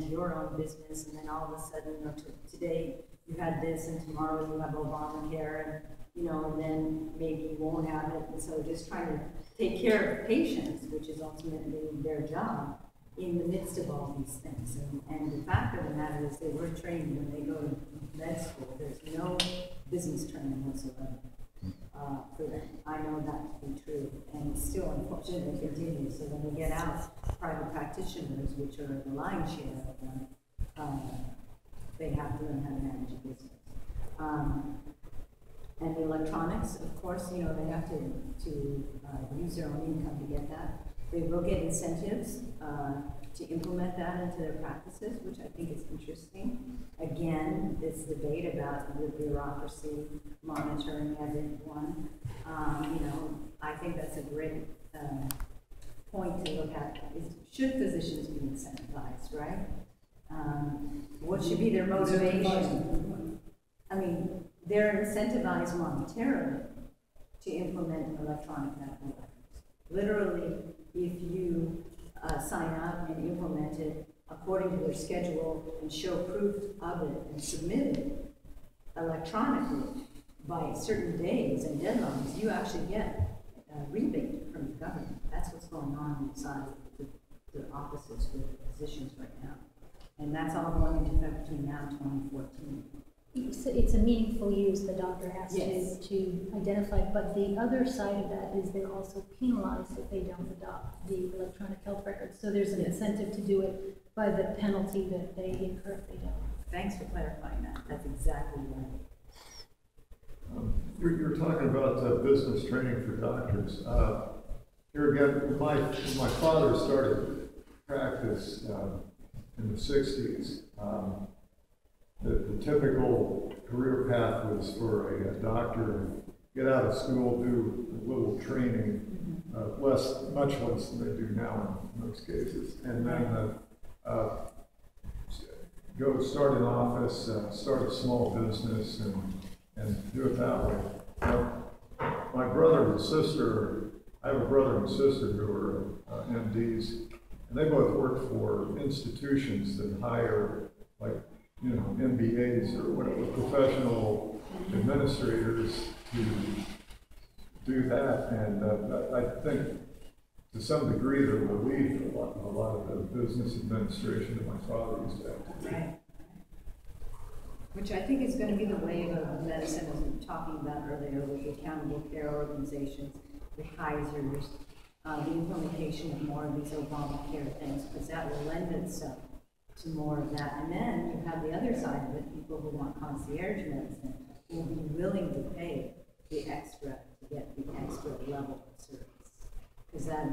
your own business, and then all of a sudden, today you had this, and tomorrow you have Obamacare, and and then maybe you won't have it. And so just trying to take care of patients, which is ultimately their job, in the midst of all these things. And the fact of the matter is they were trained when they go to med school. There's no business training whatsoever for them. I know that to be true, and still unfortunately continues. So when we get out, private practitioners, which are the lion's share of them, they have to learn how to manage a business. And the electronics, of course, they have to use their own income to get that. They will get incentives to implement that into their practices, which I think is interesting. Again, this debate about the bureaucracy monitoring everyone. I think that's a great point to look at. Should physicians be incentivized, right? What should be their motivation? I mean, they're incentivized monetarily to implement electronic medical records. Literally, if you sign up and implement it according to their schedule and show proof of it and submit it electronically by certain days and deadlines, you actually get a rebate from the government. That's what's going on inside the offices with physicians right now. And that's all going into effect between now and 2014. It's a meaningful use the doctor has to identify, but the other side of that is they're also penalized if they don't adopt the electronic health records. So there's an incentive to do it by the penalty that they incur if they don't. Thanks for clarifying that. That's exactly right. You're talking about business training for doctors. Here again, my father started practice in the 60s. The typical career path was for a doctor to get out of school, do a little training, much less than they do now in most cases, and then go start an office, start a small business, and do it that way. My brother and sister, I have a brother and sister who are MDs, and they both work for institutions that hire MBAs or whatever, professional administrators to do that. And I think to some degree they're relief a lot of the business administration that my father used to have to do. Right. Which I think is going to be the wave of medicine, as we were talking about earlier, with the accountable care organizations, the Kaisers, the implementation of more of these Obamacare things, because that will lend itself to more of that. And then you have the other side of it, people who want concierge medicine, who will be willing to pay the extra to get the extra level of service. Because that